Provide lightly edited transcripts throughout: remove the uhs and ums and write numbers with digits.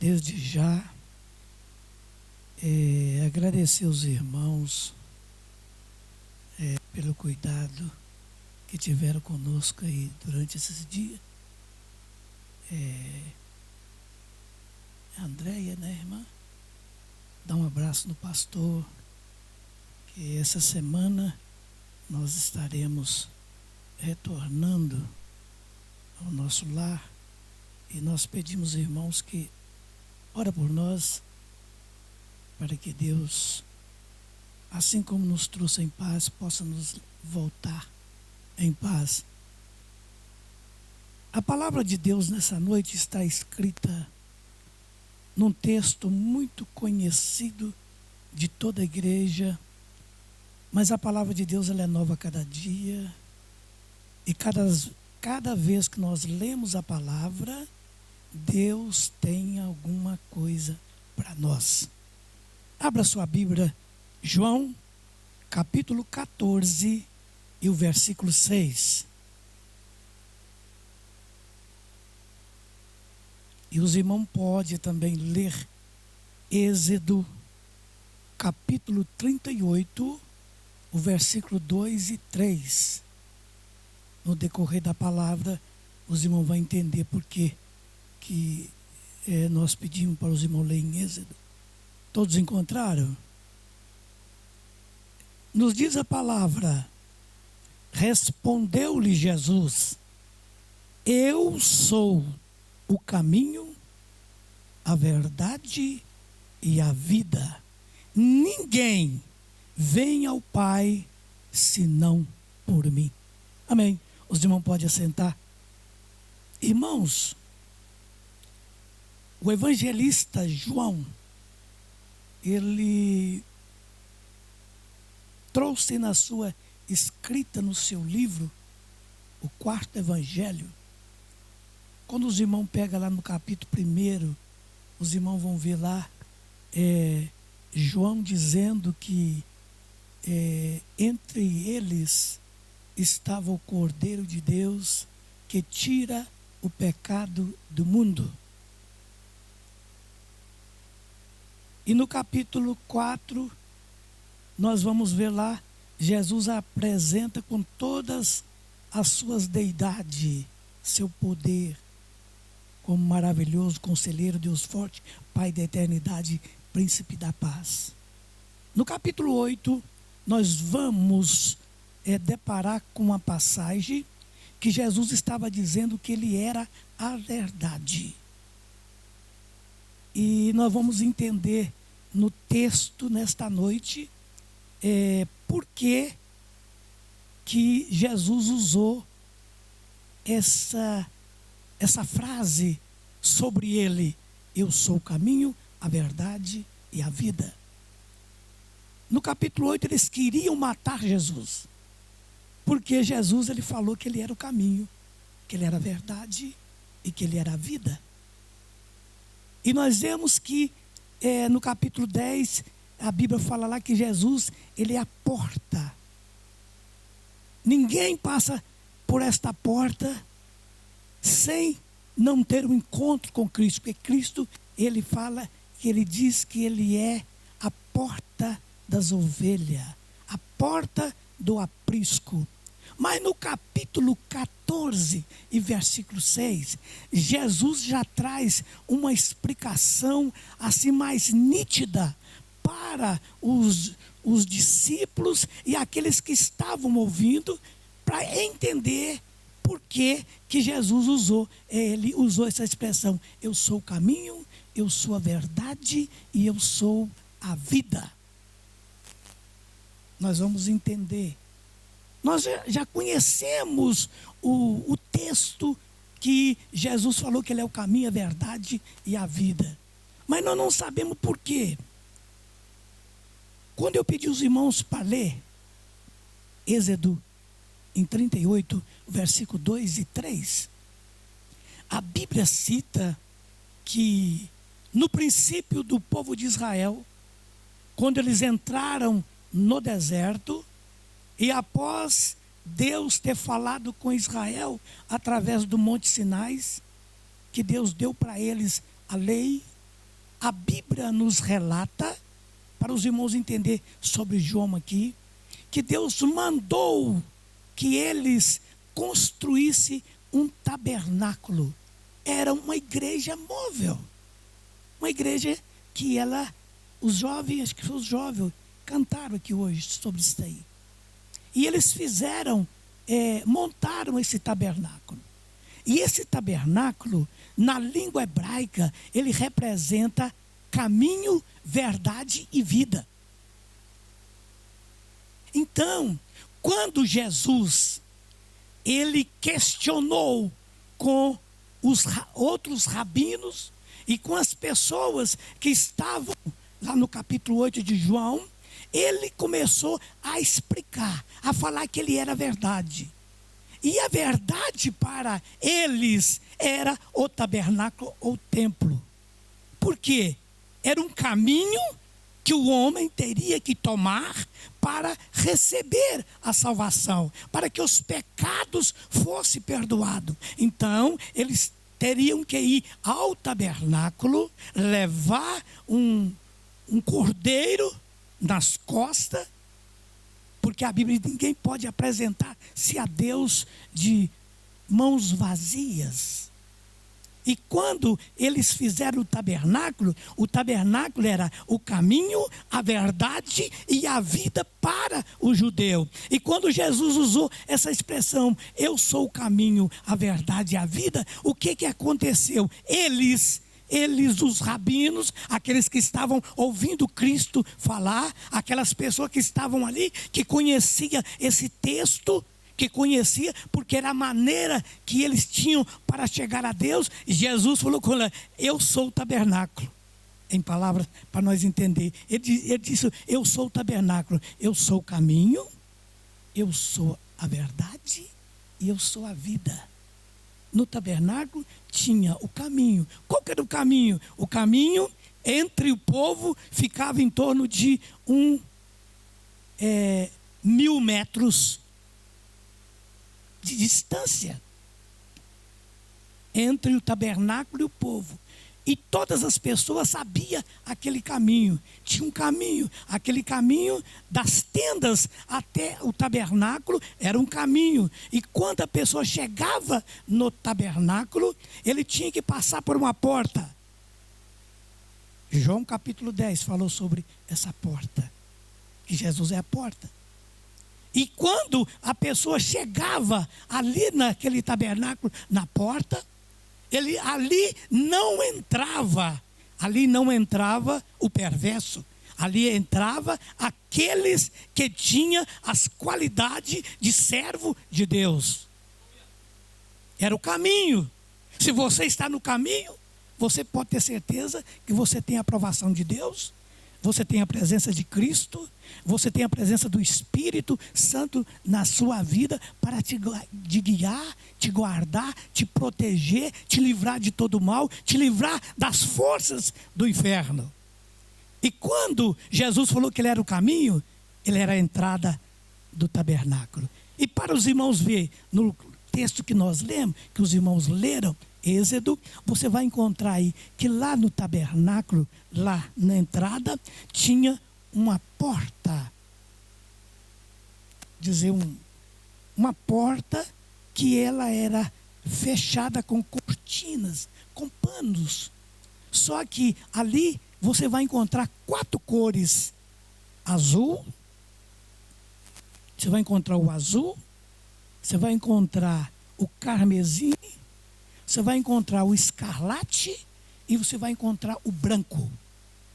Desde já, agradecer os irmãos pelo cuidado que tiveram conosco aí durante esses dias. A Andréia, né, irmã? Dá um abraço no pastor, que essa semana nós estaremos retornando ao nosso lar e nós pedimos, irmãos, que ora por nós, para que Deus, assim como nos trouxe em paz, possa nos voltar em paz. A palavra de Deus nessa noite está escrita num texto muito conhecido de toda a igreja, mas a palavra de Deus ela é nova a cada dia, e cada vez que nós lemos a palavra, Deus tem alguma coisa para nós. Abra sua Bíblia, João, capítulo 14 e o versículo 6. E os irmãos podem também ler Êxodo, capítulo 38, o versículo 2 e 3. No decorrer da palavra, os irmãos vão entender por que nós pedimos para os irmãos lerem Êxodo. Todos encontraram? Nos diz a palavra: respondeu-lhe Jesus: eu sou o caminho, a verdade e a vida. Ninguém vem ao Pai senão por mim. Amém. Os irmãos podem assentar. Irmãos, o evangelista João, ele trouxe na sua escrita, no seu livro, o quarto evangelho. Quando os irmãos pegam lá no capítulo 1, os irmãos vão ver lá João dizendo que entre eles estava o Cordeiro de Deus que tira o pecado do mundo. E no capítulo 4, nós vamos ver lá, Jesus apresenta com todas as suas deidades, seu poder, como maravilhoso conselheiro, Deus forte, Pai da eternidade, príncipe da paz. No capítulo 8, nós vamos deparar com uma passagem que Jesus estava dizendo que ele era a verdade. E nós vamos entender no texto, nesta noite, por que Jesus usou essa frase sobre ele: eu sou o caminho, a verdade e a vida. No capítulo 8, eles queriam matar Jesus, porque Jesus ele falou que ele era o caminho, que ele era a verdade e que ele era a vida. E nós vemos que no capítulo 10, a Bíblia fala lá que Jesus, ele é a porta. Ninguém passa por esta porta sem não ter um encontro com Cristo, porque Cristo, ele fala, que ele diz que ele é a porta das ovelhas, a porta do aprisco. Mas no capítulo 14 e versículo 6, Jesus já traz uma explicação assim mais nítida para os discípulos e aqueles que estavam ouvindo, para entender por que Jesus usou essa expressão: eu sou o caminho, eu sou a verdade e eu sou a vida. Nós vamos entender. Nós já conhecemos o texto que Jesus falou que ele é o caminho, a verdade e a vida. Mas nós não sabemos por quê. Quando eu pedi os irmãos para ler Êxodo em 38, versículo 2 e 3, a Bíblia cita que no princípio do povo de Israel, quando eles entraram no deserto, e após Deus ter falado com Israel através do Monte Sinai, que Deus deu para eles a lei, a Bíblia nos relata, para os irmãos entenderem sobre João aqui, que Deus mandou que eles construíssem um tabernáculo. Era uma igreja móvel. Uma igreja que os jovens, acho que os jovens cantaram aqui hoje sobre isso aí. E eles montaram esse tabernáculo. E esse tabernáculo, na língua hebraica, ele representa caminho, verdade e vida. Então, quando Jesus, ele questionou com os outros rabinos e com as pessoas que estavam lá no capítulo 8 de João, ele começou a explicar, a falar que ele era a verdade. E a verdade para eles era o tabernáculo ou o templo. Por quê? Era um caminho que o homem teria que tomar para receber a salvação, para que os pecados fossem perdoados. Então, eles teriam que ir ao tabernáculo, levar um cordeiro nas costas, porque a Bíblia diz que ninguém pode apresentar-se a Deus de mãos vazias. E quando eles fizeram o tabernáculo era o caminho, a verdade e a vida para o judeu. E quando Jesus usou essa expressão, eu sou o caminho, a verdade e a vida, o que aconteceu? Eles, os rabinos, aqueles que estavam ouvindo Cristo falar, aquelas pessoas que estavam ali, que conheciam esse texto, que conhecia, porque era a maneira que eles tinham para chegar a Deus. Jesus falou com ela, eu sou o tabernáculo. Em palavras para nós entender. Ele disse, eu sou o tabernáculo, eu sou o caminho, eu sou a verdade e eu sou a vida. No tabernáculo tinha o caminho. Qual que era o caminho? O caminho entre o povo ficava em torno de 1.000 metros de distância entre o tabernáculo e o povo. E todas as pessoas sabiam aquele caminho. Tinha um caminho. Aquele caminho das tendas até o tabernáculo era um caminho. E quando a pessoa chegava no tabernáculo, ele tinha que passar por uma porta. João capítulo 10 falou sobre essa porta. Que Jesus é a porta. E quando a pessoa chegava ali naquele tabernáculo, na porta, ali não entrava o perverso. Ali entrava aqueles que tinham as qualidades de servo de Deus. Era o caminho. Se você está no caminho, você pode ter certeza que você tem a aprovação de Deus. Você tem a presença de Cristo, você tem a presença do Espírito Santo na sua vida para te guiar, te guardar, te proteger, te livrar de todo mal, te livrar das forças do inferno. E quando Jesus falou que ele era o caminho, ele era a entrada do tabernáculo. E para os irmãos ver no texto que nós lemos, que os irmãos leram, Êxodo, você vai encontrar aí que lá no tabernáculo, lá na entrada, tinha uma porta. Uma porta que ela era fechada com cortinas, com panos. Só que ali você vai encontrar 4 cores. Azul, você vai encontrar o azul, você vai encontrar o carmesim, você vai encontrar o escarlate e você vai encontrar o branco.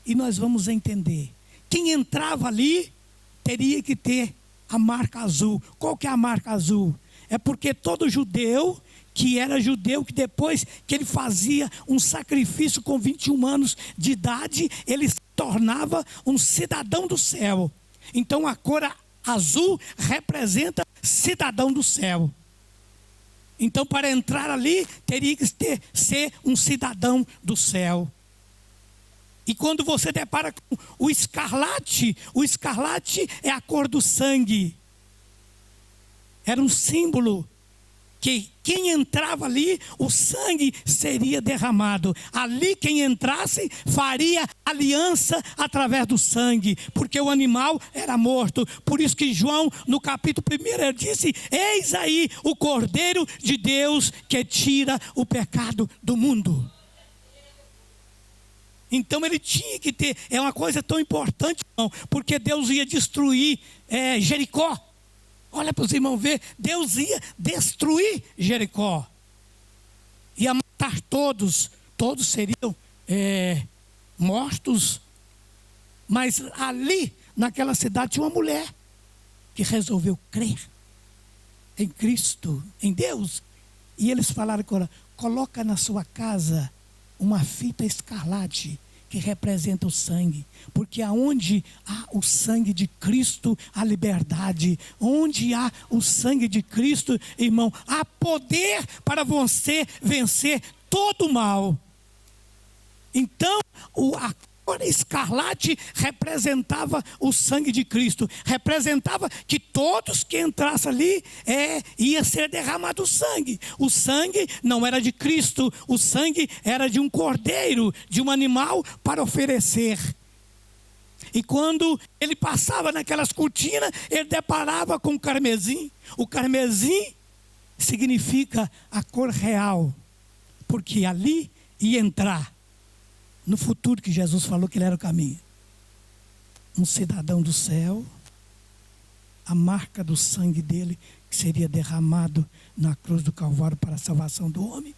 E nós vamos entender. Quem entrava ali teria que ter a marca azul. Qual que é a marca azul? É porque todo judeu, que era judeu, que depois que ele fazia um sacrifício com 21 anos de idade, ele se tornava um cidadão do céu. Então a cor azul representa cidadão do céu. Então, para entrar ali, teria que ser um cidadão do céu. E quando você depara com o escarlate é a cor do sangue. Era um símbolo que quem entrava ali, o sangue seria derramado. Ali quem entrasse faria aliança através do sangue, porque o animal era morto. Por isso que João, no capítulo 1, ele disse: eis aí o Cordeiro de Deus que tira o pecado do mundo. Então ele tinha que ter, é uma coisa tão importante, irmão, porque Deus ia destruir Jericó. Olha para os irmãos ver, Deus ia destruir Jericó. Ia matar todos seriam mortos. Mas ali, naquela cidade, tinha uma mulher que resolveu crer em Cristo, em Deus. E eles falaram com ela: coloca na sua casa uma fita escarlate que representa o sangue, porque aonde há o sangue de Cristo, há liberdade. Onde há o sangue de Cristo, irmão, há poder para você vencer todo o mal. Então, a cor escarlate representava o sangue de Cristo, representava que todos que entrassem ali, ia ser derramado o sangue. O sangue não era de Cristo, o sangue era de um cordeiro, de um animal para oferecer. E quando ele passava naquelas cortinas, ele deparava com o carmesim. O carmesim significa a cor real, porque ali ia entrar, no futuro que Jesus falou que ele era o caminho, um cidadão do céu, a marca do sangue dele que seria derramado na cruz do Calvário para a salvação do homem.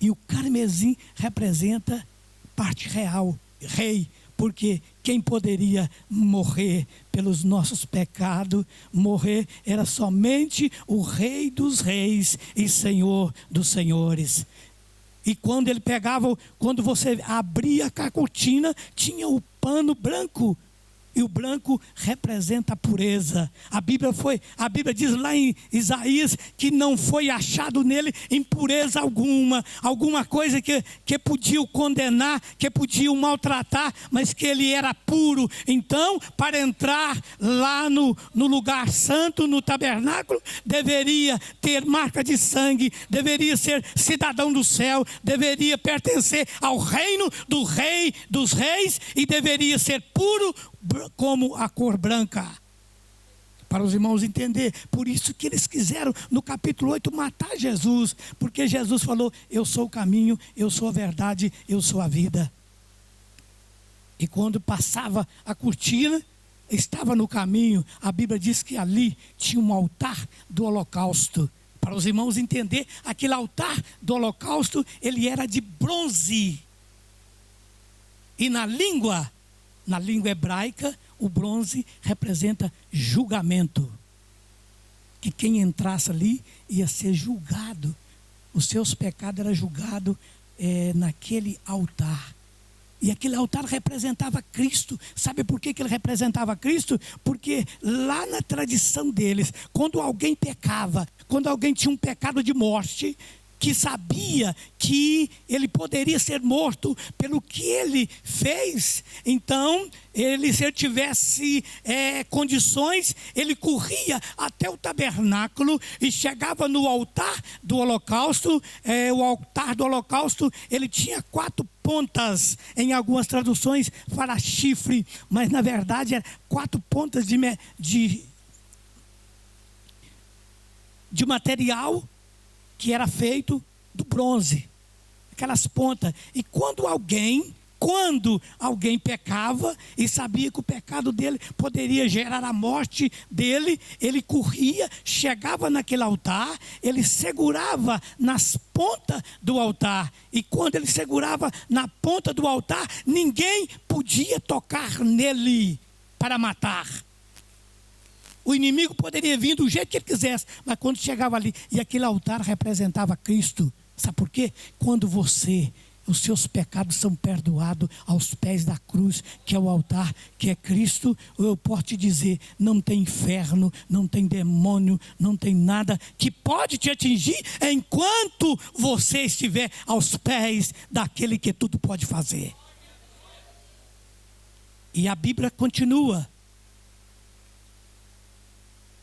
E o carmesim representa parte real, rei, porque quem poderia morrer pelos nossos pecados, morrer era somente o Rei dos Reis e Senhor dos Senhores. E quando ele pegava, quando você abria a cortina, tinha o pano branco. E o branco representa a pureza. A Bíblia diz lá em Isaías que não foi achado nele impureza alguma. Alguma coisa que podia o condenar, que podia o maltratar, mas que ele era puro. Então, para entrar lá no lugar santo, no tabernáculo, deveria ter marca de sangue, deveria ser cidadão do céu, deveria pertencer ao reino do Rei dos Reis e deveria ser puro como a cor branca, para os irmãos entender. Por isso que eles quiseram no capítulo 8 matar Jesus, porque Jesus falou: eu sou o caminho, eu sou a verdade, eu sou a vida. E quando passava a cortina, estava no caminho, a Bíblia diz que ali tinha um altar do holocausto. Para os irmãos entender, aquele altar do holocausto, ele era de bronze. E na língua hebraica, o bronze representa julgamento. Que quem entrasse ali ia ser julgado. Os seus pecados eram julgados naquele altar. E aquele altar representava Cristo. Sabe por que ele representava Cristo? Porque lá na tradição deles, quando alguém pecava, quando alguém tinha um pecado de morte, que sabia que ele poderia ser morto pelo que ele fez, então, se ele tivesse condições, ele corria até o tabernáculo e chegava no altar do holocausto. O altar do holocausto, ele tinha 4 pontas, em algumas traduções fala chifre, mas na verdade eram 4 pontas de material que era feito do bronze, aquelas pontas. E quando alguém pecava e sabia que o pecado dele poderia gerar a morte dele, ele corria, chegava naquele altar, ele segurava nas pontas do altar. E quando ele segurava na ponta do altar, ninguém podia tocar nele para matar. O inimigo poderia vir do jeito que ele quisesse, mas quando chegava ali, e aquele altar representava Cristo. Sabe por quê? Quando os seus pecados são perdoados aos pés da cruz, que é o altar, que é Cristo, eu posso te dizer, não tem inferno, não tem demônio, não tem nada que pode te atingir enquanto você estiver aos pés daquele que tudo pode fazer. E a Bíblia continua.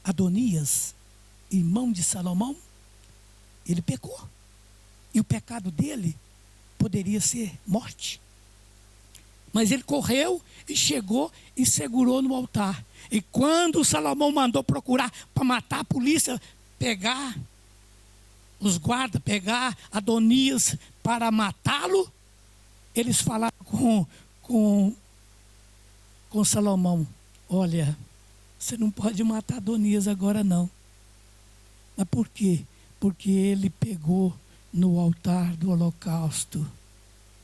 Adonias, irmão de Salomão, Ele pecou. E o pecado dele poderia ser morte. Mas ele correu e chegou e segurou no altar. E quando Salomão mandou procurar para matar a polícia, pegar os guardas, pegar Adonias para matá-lo, eles falaram com Salomão: olha, você não pode matar Adonias agora não. Mas por quê? Porque ele pegou no altar do holocausto.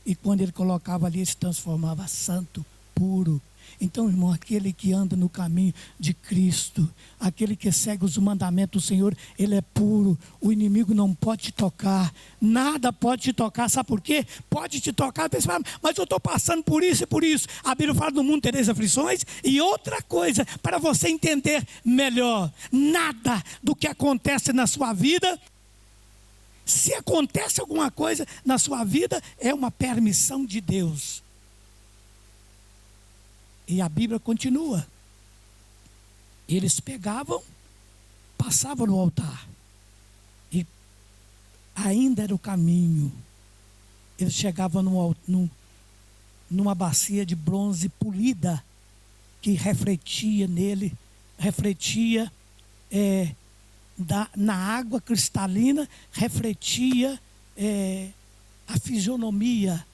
E quando ele colocava ali, ele se transformava santo, puro. Então, irmão, aquele que anda no caminho de Cristo, aquele que segue os mandamentos do Senhor, ele é puro. O inimigo não pode te tocar. Nada pode te tocar. Sabe por quê? Pode te tocar, mas eu estou passando por isso e por isso. A Bíblia fala: no mundo tereis aflições. E outra coisa, para você entender melhor: nada do que acontece na sua vida, se acontece alguma coisa na sua vida, é uma permissão de Deus. E a Bíblia continua. Eles pegavam, passavam no altar. E ainda era o caminho. Eles chegavam numa bacia de bronze polida, que refletia nele, na água cristalina, refletia a fisionomia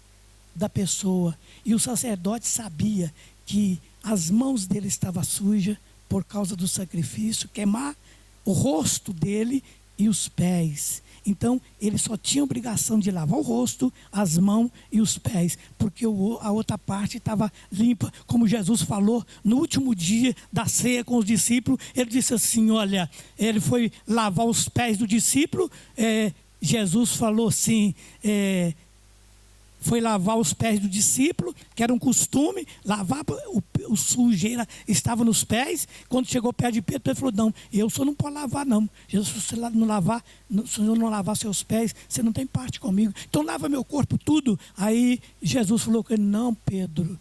da pessoa. E o sacerdote sabia que as mãos dele estavam sujas por causa do sacrifício, queimar o rosto dele e os pés. Então ele só tinha obrigação de lavar o rosto, as mãos e os pés, porque a outra parte estava limpa. Como Jesus falou no último dia da ceia com os discípulos, ele disse assim: olha, ele foi lavar os pés do discípulo, Jesus falou assim, foi lavar os pés do discípulo, que era um costume, lavar, o sujeira estava nos pés. Quando chegou perto de Pedro, ele falou: não, eu só não posso lavar não. Jesus, se o Senhor não lavar seus pés, você não tem parte comigo. Então lava meu corpo tudo. Aí Jesus falou com ele: não, Pedro,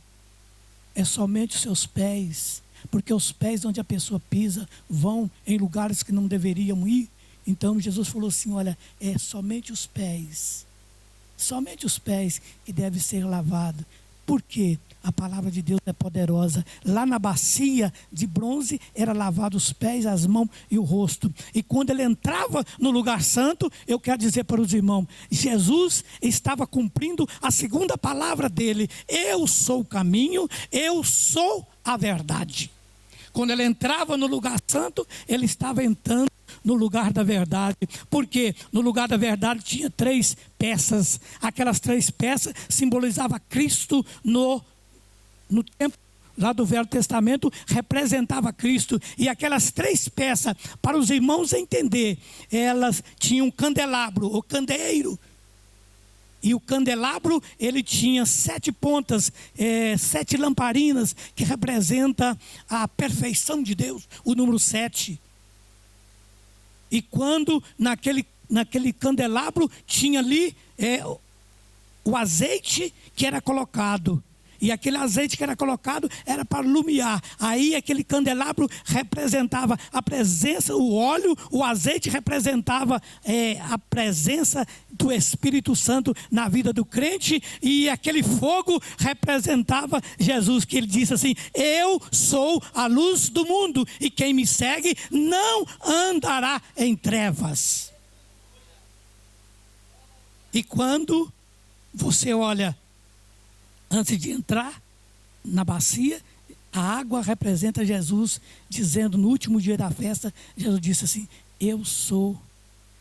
é somente os seus pés, porque os pés onde a pessoa pisa vão em lugares que não deveriam ir. Então Jesus falou assim: olha, é somente os pés que devem ser lavados. Por quê? A palavra de Deus é poderosa. Lá na bacia de bronze era lavado os pés, as mãos e o rosto. E quando ele entrava no lugar santo, eu quero dizer para os irmãos, Jesus estava cumprindo a segunda palavra dele: eu sou o caminho, eu sou a verdade. Quando ele entrava no lugar santo, ele estava entrando no lugar da verdade. Porque no lugar da verdade tinha 3 peças. Aquelas 3 peças simbolizavam Cristo no tempo lá do Velho Testamento, representava Cristo. E aquelas 3 peças, para os irmãos entender, elas tinham um candelabro, o candeeiro. E o candelabro, ele tinha 7 pontas, 7 lamparinas, que representa a perfeição de Deus, o número 7. E quando naquele candelabro tinha ali o azeite que era colocado. E aquele azeite que era colocado era para iluminar. Aí aquele candelabro representava a presença, o óleo, o azeite representava a presença do Espírito Santo na vida do crente. E aquele fogo representava Jesus, que ele disse assim: eu sou a luz do mundo, e quem me segue não andará em trevas. E quando você olha, antes de entrar na bacia, a água representa Jesus, dizendo no último dia da festa, Jesus disse assim: eu sou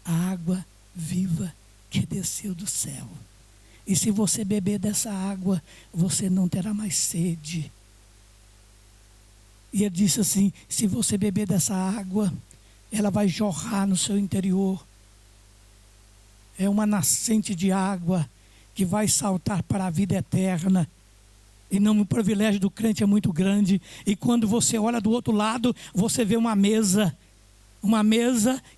a água viva que desceu do céu. E se você beber dessa água, você não terá mais sede. E ele disse assim: se você beber dessa água, ela vai jorrar no seu interior. É uma nascente de água que vai saltar para a vida eterna. E não, o privilégio do crente é muito grande. E quando você olha do outro lado, você vê uma mesa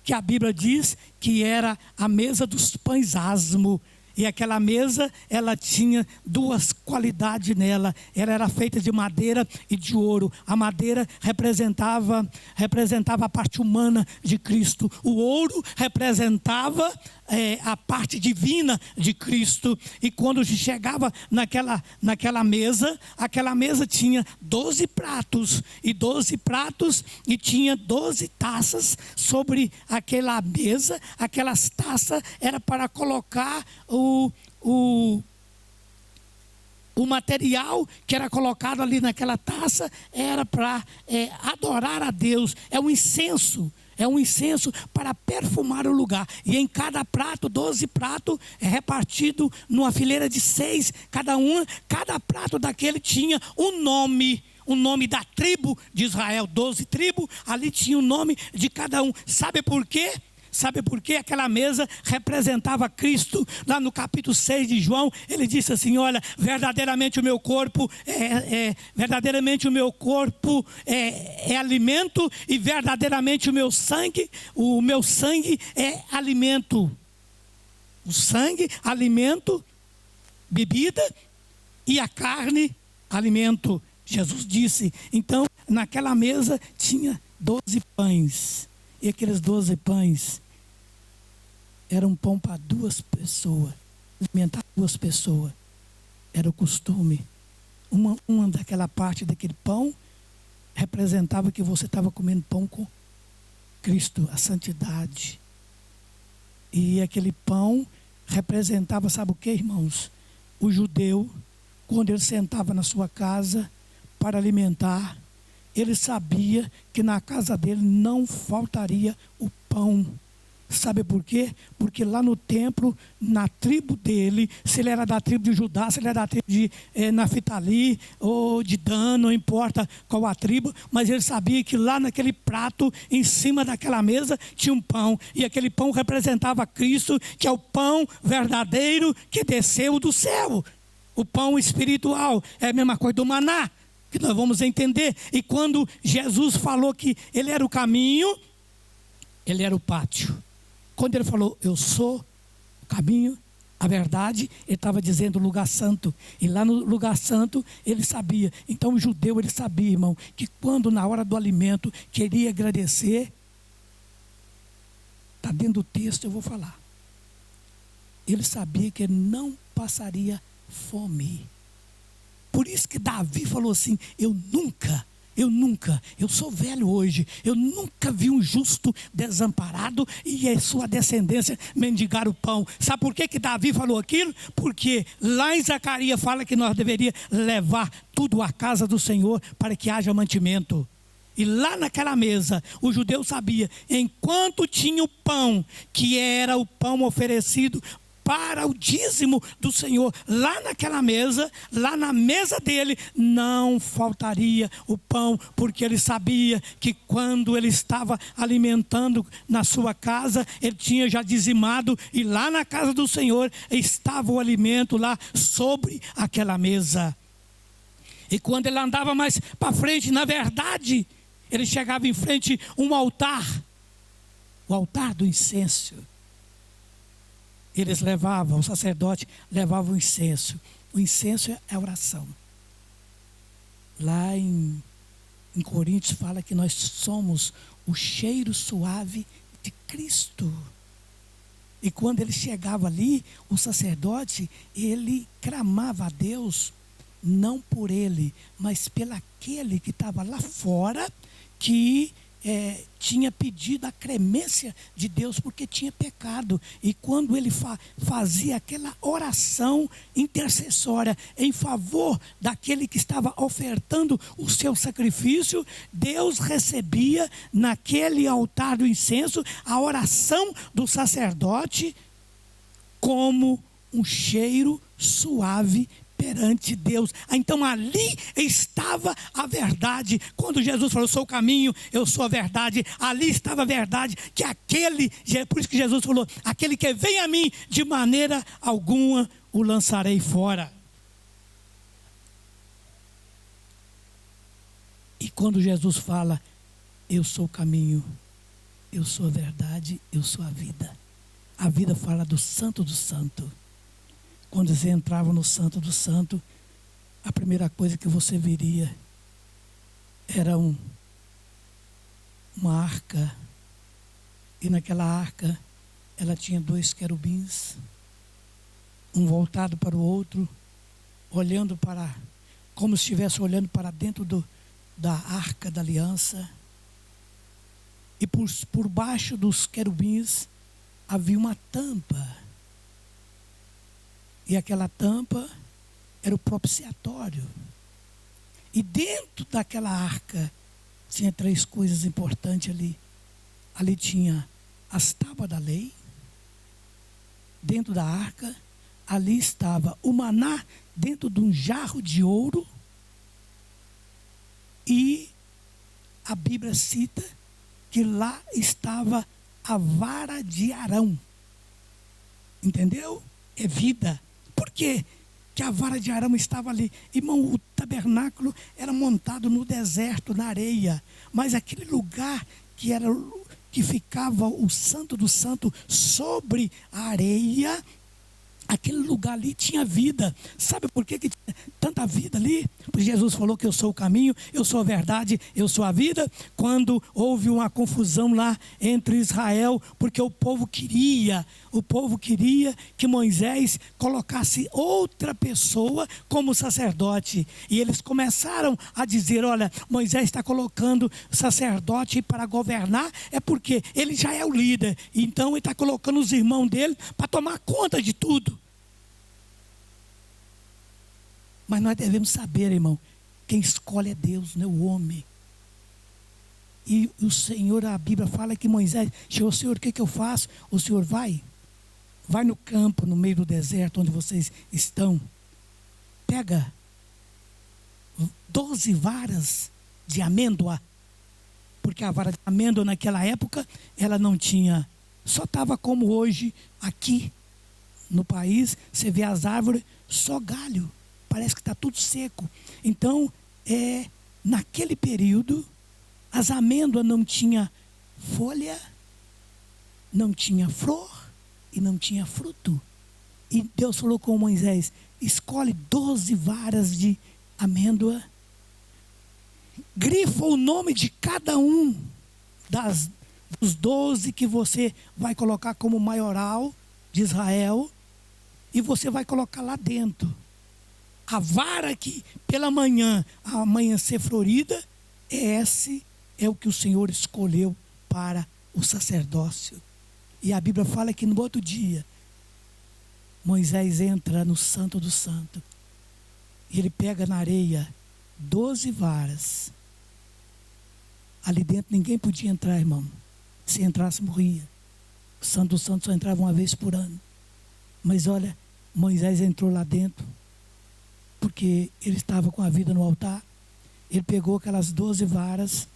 que a Bíblia diz que era a mesa dos pães asmos. E aquela mesa, ela tinha duas qualidades nela. Ela era feita de madeira e de ouro. A madeira representava a parte humana de Cristo. O ouro representava a parte divina de Cristo. E quando se chegava naquela mesa, aquela mesa tinha 12 pratos. E tinha 12 taças sobre aquela mesa. Aquelas taças era para colocar o material que era colocado ali naquela taça, era para adorar a Deus. É um incenso para perfumar o lugar. E em cada prato, 12 pratos, repartido numa fileira de 6, cada prato daquele tinha um nome. O nome da tribo de Israel, 12 tribos, ali tinha o nome de cada um. Sabe por quê? Sabe por quê? Aquela mesa representava Cristo. Lá no capítulo 6 de João, ele disse assim: olha, verdadeiramente o meu corpo é alimento, e verdadeiramente o meu sangue é alimento. O sangue, alimento, bebida, e a carne, alimento. Jesus disse. Então, naquela mesa tinha 12 pães. E aqueles 12 pães era um pão para 2 pessoas. Alimentar 2 pessoas. Era o costume. Uma daquela parte daquele pão representava que você estava comendo pão com Cristo, a santidade. E aquele pão representava, sabe o que, irmãos? O judeu, quando ele sentava na sua casa para alimentar, ele sabia que na casa dele não faltaria o pão. Sabe por quê? Porque lá no templo, na tribo dele, se ele era da tribo de Judá, se ele era da tribo de Naftali ou de Dan, não importa qual a tribo, mas ele sabia que lá naquele prato, em cima daquela mesa, tinha um pão. E aquele pão representava Cristo, que é o pão verdadeiro que desceu do céu. O pão espiritual é a mesma coisa do maná, que nós vamos entender. E quando Jesus falou que ele era o caminho, ele era o pátio. Quando ele falou, eu sou o caminho, a verdade, ele estava dizendo lugar santo. E lá no lugar santo, ele sabia. Então o judeu, ele sabia, irmão, que quando na hora do alimento, queria agradecer, está dentro do texto, eu vou falar. Ele sabia que ele não passaria fome. Por isso que Davi falou assim, eu sou velho hoje, eu nunca vi um justo desamparado e a sua descendência mendigar o pão. Sabe por que Davi falou aquilo? Porque lá em Zacarias fala que nós deveríamos levar tudo à casa do Senhor para que haja mantimento. E lá naquela mesa, o judeu sabia, enquanto tinha o pão, que era o pão oferecido para o dízimo do Senhor, lá naquela mesa, lá na mesa dele, não faltaria o pão, porque ele sabia que quando ele estava alimentando na sua casa, ele tinha já dizimado, e lá na casa do Senhor estava o alimento lá sobre aquela mesa. E quando ele andava mais para frente, na verdade, ele chegava em frente a um altar, o altar do incenso. Eles levavam, o sacerdote levava o incenso. O incenso é a oração. Lá em Coríntios fala que nós somos o cheiro suave de Cristo. E quando ele chegava ali, o sacerdote, ele clamava a Deus, não por ele, mas pelo aquele que estava lá fora, que tinha pedido a clemência de Deus porque tinha pecado. E quando ele fazia aquela oração intercessória em favor daquele que estava ofertando o seu sacrifício, Deus recebia naquele altar do incenso a oração do sacerdote como um cheiro suave perante Deus. Então ali estava a verdade. Quando Jesus falou, eu sou o caminho, eu sou a verdade, ali estava a verdade, que por isso que Jesus falou, aquele que vem a mim, de maneira alguma o lançarei fora. E quando Jesus fala, eu sou o caminho, eu sou a verdade, eu sou a vida. A vida fala do santo do santo. quando você entrava no Santo do Santo, a primeira coisa que você veria era uma arca. E naquela arca, ela tinha 2 querubins, um voltado para o outro, olhando para, como se estivesse olhando para dentro da arca da aliança. E por baixo dos querubins havia uma tampa. E aquela tampa era o propiciatório. E dentro daquela arca tinha 3 coisas importantes ali. Ali tinha as tábuas da lei. Dentro da arca, ali estava o maná dentro de um jarro de ouro. E a Bíblia cita que lá estava a vara de Arão. Entendeu? É vida. Por quê que a vara de Arão estava ali? Irmão, o tabernáculo era montado no deserto, na areia. Mas aquele lugar que ficava o Santo do Santo sobre a areia, aquele lugar ali tinha vida. Sabe por que tinha tanta vida ali? Porque Jesus falou que eu sou o caminho, eu sou a verdade, eu sou a vida. Quando houve uma confusão lá entre Israel, porque o povo queria que Moisés colocasse outra pessoa como sacerdote. E eles começaram a dizer, olha, Moisés está colocando sacerdote para governar, é porque ele já é o líder. Então ele está colocando os irmãos dele para tomar conta de tudo. Mas nós devemos saber, irmão, quem escolhe é Deus, não é o homem. E o Senhor, a Bíblia fala que Moisés chegou, Senhor, o que eu faço? O Senhor vai no campo, no meio do deserto onde vocês estão, pega 12 varas de amêndoa, porque a vara de amêndoa naquela época, ela não tinha, só estava como hoje, aqui no país, você vê as árvores, só galho. Parece que está tudo seco. Então, naquele período, as amêndoas não tinham folha, não tinha flor e não tinha fruto. E Deus falou com Moisés, escolhe 12 varas de amêndoa, grifa o nome de cada um dos 12 que você vai colocar como maioral de Israel, e você vai colocar lá dentro. A vara que pela manhã, a amanhecer florida, esse é o que o Senhor escolheu para o sacerdócio. E a Bíblia fala que no outro dia, Moisés entra no Santo do Santo. E ele pega na areia 12 varas. Ali dentro ninguém podia entrar, irmão. Se entrasse, morria. O Santo do Santo só entrava uma vez por ano. Mas olha, Moisés entrou lá dentro, porque ele estava com a vida no altar. Ele pegou aquelas 12 varas,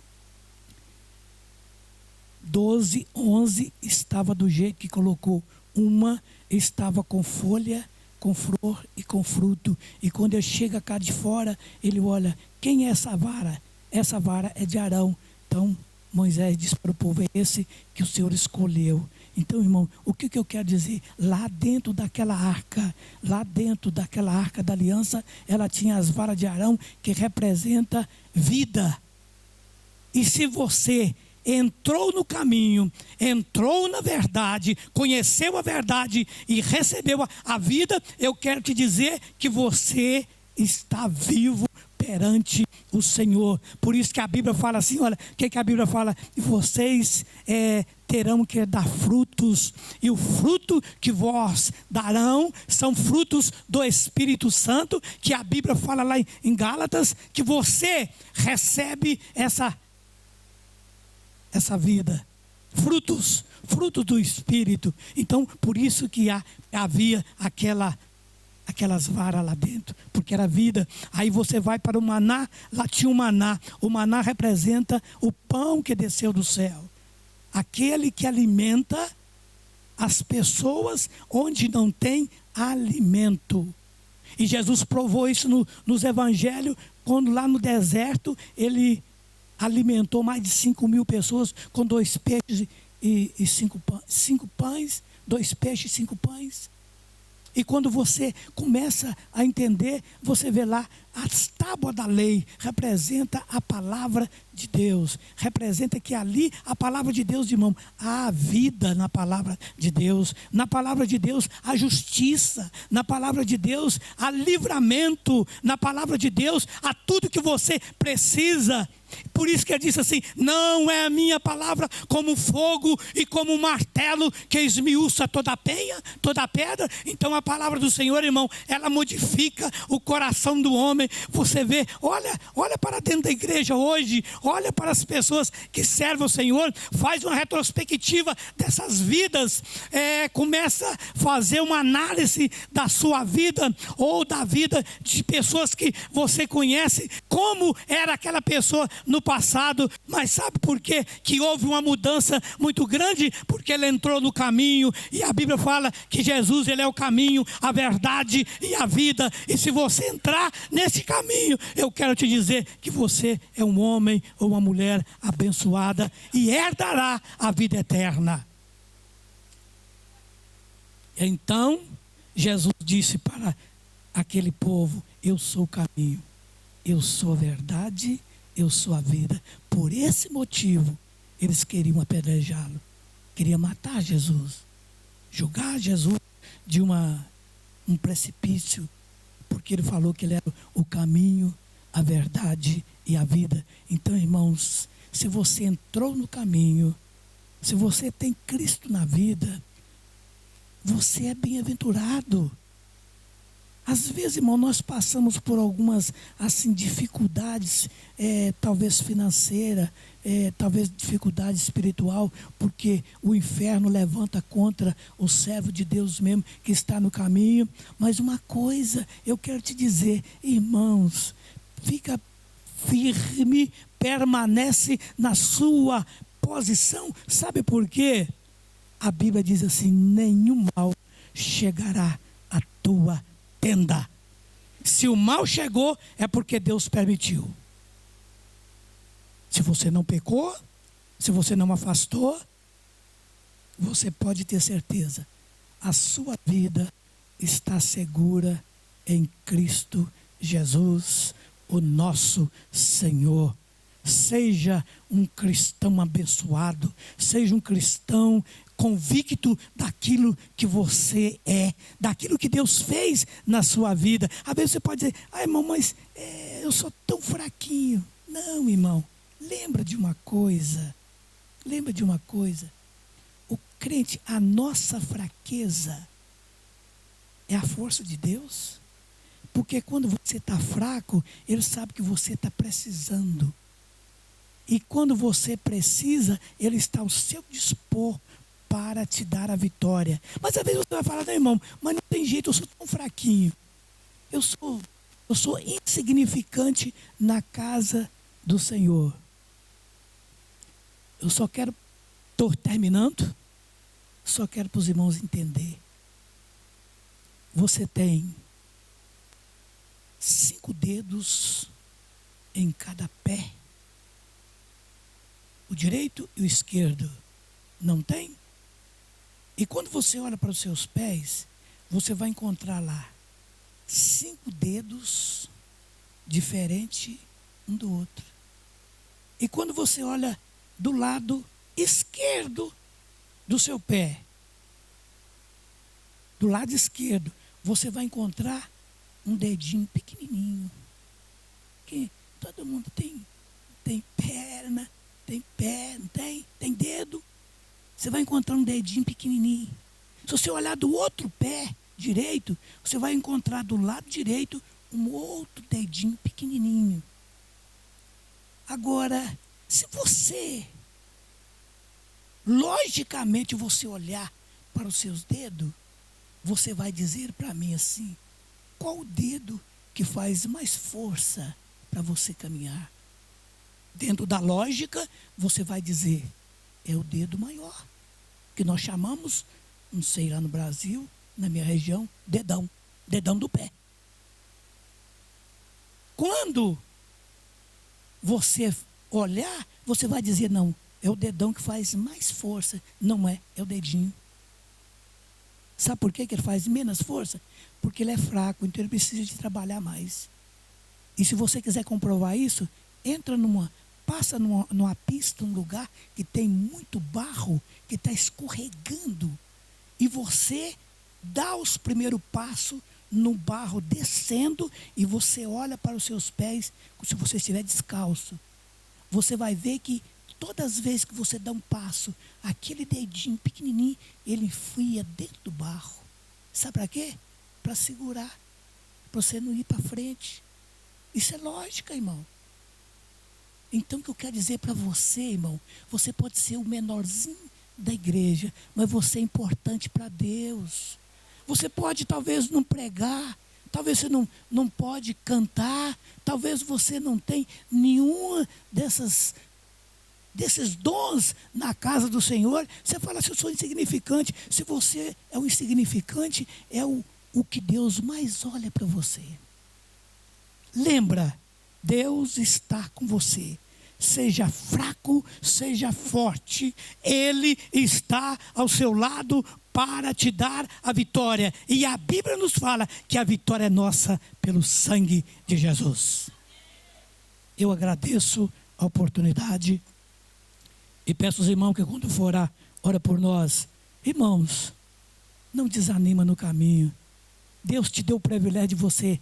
11 estava do jeito que colocou. Uma estava com folha, com flor e com fruto. E quando ele chega cá de fora, ele olha, quem é essa vara? Essa vara é de Arão. Então Moisés disse para o povo, é esse que o Senhor escolheu. Então, irmão, o que eu quero dizer? Lá dentro daquela arca da aliança, ela tinha as varas de Arão, que representa vida. E se você entrou no caminho, entrou na verdade, conheceu a verdade e recebeu a vida, eu quero te dizer que você está vivo perante o Senhor. Por isso que a Bíblia fala assim, olha, o que a Bíblia fala? E vocês terão que dar frutos, e o fruto que vós darão são frutos do Espírito Santo, que a Bíblia fala lá em Gálatas, que você recebe essa vida, frutos do Espírito. Então, por isso que havia aquelas varas lá dentro, porque era vida. Aí você vai para o maná, lá tinha o maná. O maná representa o pão que desceu do céu, aquele que alimenta as pessoas onde não tem alimento. E Jesus provou isso nos evangelhos, quando lá no deserto ele alimentou mais de 5.000 pessoas com 2 peixes e 5 pães, 2 peixes e 5 pães. E quando você começa a entender, você vê lá, as tábuas da lei representa a palavra de Deus. Representa que ali a palavra de Deus, irmão, há vida na palavra de Deus. Na palavra de Deus há justiça. Na palavra de Deus há livramento. Na palavra de Deus há tudo que você precisa. Por isso que ele disse assim: não é a minha palavra como fogo e como um martelo que esmiuça toda a penha, toda a pedra. Então a palavra do Senhor, irmão, ela modifica o coração do homem. Você vê, olha para dentro da igreja hoje, olha para as pessoas que servem o Senhor, faz uma retrospectiva dessas vidas, começa a fazer uma análise da sua vida ou da vida de pessoas que você conhece, como era aquela pessoa no passado. Mas sabe por quê que houve uma mudança muito grande? Porque ele entrou no caminho, e a Bíblia fala que Jesus, ele é o caminho, a verdade e a vida. E se você entrar nesse caminho, eu quero te dizer que você é um homem ou uma mulher abençoada e herdará a vida eterna. Então Jesus disse para aquele povo: eu sou o caminho, eu sou a verdade, eu sou a vida. Por esse motivo eles queriam apedrejá-lo, queriam matar Jesus, jogar Jesus de um precipício, porque ele falou que ele era o caminho, a verdade e a vida. Então, irmãos, se você entrou no caminho, se você tem Cristo na vida, você é bem-aventurado. Às vezes, irmão, nós passamos por algumas assim, dificuldades, talvez financeira, talvez dificuldade espiritual, porque o inferno levanta contra o servo de Deus mesmo que está no caminho. Mas uma coisa eu quero te dizer, irmãos, fica firme, permanece na sua posição. Sabe por quê? A Bíblia diz assim: nenhum mal chegará à tua tenda. Se o mal chegou, é porque Deus permitiu. Se você não pecou, se você não afastou, você pode ter certeza, a sua vida está segura em Cristo Jesus, o nosso Senhor. Seja um cristão abençoado, seja um cristão convicto daquilo que você é, daquilo que Deus fez na sua vida. Às vezes você pode dizer: irmão, mas eu sou tão fraquinho. Não, irmão, lembra de uma coisa, o crente, a nossa fraqueza é a força de Deus, porque quando você está fraco, Ele sabe que você está precisando, e quando você precisa, Ele está ao seu dispor para te dar a vitória. Mas às vezes você vai falar: não, irmão, mas não tem jeito, eu sou tão fraquinho, eu sou insignificante na casa do Senhor. Eu só quero, estou terminando, só quero para os irmãos entender. Você tem 5 dedos em cada pé, o direito e o esquerdo, não tem? E quando você olha para os seus pés, você vai encontrar lá 5 dedos diferentes um do outro. E quando você olha do lado esquerdo do seu pé, do lado esquerdo, você vai encontrar um dedinho pequenininho. Que todo mundo tem perna, tem pé, não tem? Tem dedo. Você vai encontrar um dedinho pequenininho. Se você olhar do outro pé direito, você vai encontrar do lado direito um outro dedinho pequenininho. Agora, se você, logicamente, você olhar para os seus dedos, você vai dizer para mim assim: qual o dedo que faz mais força para você caminhar? Dentro da lógica, você vai dizer: é o dedo maior, que nós chamamos, não sei, lá no Brasil, na minha região, dedão do pé. Quando você olhar, você vai dizer: não, é o dedão que faz mais força. Não é o dedinho. Sabe por quê que ele faz menos força? Porque ele é fraco, então ele precisa de trabalhar mais. E se você quiser comprovar isso, passa numa pista, um lugar que tem muito barro, que está escorregando. E você dá os primeiros passos no barro descendo e você olha para os seus pés, como se você estiver descalço. Você vai ver que todas as vezes que você dá um passo, aquele dedinho pequenininho, ele enfia dentro do barro. Sabe para quê? Para segurar, para você não ir para frente. Isso é lógica, irmão. Então o que eu quero dizer para você, irmão, você pode ser o menorzinho da igreja, mas você é importante para Deus. Você pode talvez não pregar, talvez você não pode cantar, talvez você não tenha nenhum desses dons na casa do Senhor. Você fala assim, eu sou insignificante. Se você é um insignificante, é o que Deus mais olha para você. Lembra, Deus está com você. Seja fraco, seja forte, Ele está ao seu lado para te dar a vitória. E a Bíblia nos fala que a vitória é nossa pelo sangue de Jesus. Eu agradeço a oportunidade e peço aos irmãos que quando for orar, ora por nós. Irmãos, não desanima no caminho. Deus te deu o privilégio de você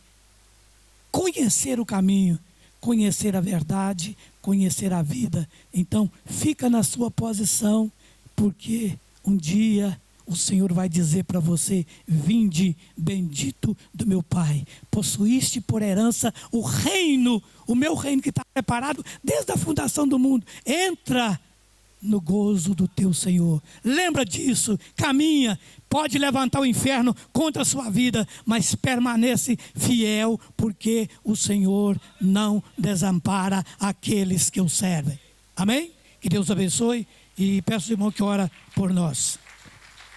conhecer o caminho, conhecer a verdade, conhecer a vida. Então, fica na sua posição, porque um dia o Senhor vai dizer para você: vinde, bendito do meu Pai, possuíste por herança o reino, o meu reino que está preparado desde a fundação do mundo. Entra no gozo do teu Senhor. Lembra disso, caminha. Pode levantar o inferno contra a sua vida, mas permanece fiel, porque o Senhor não desampara aqueles que o servem. Amém? Que Deus abençoe e peço ao irmão que ora por nós.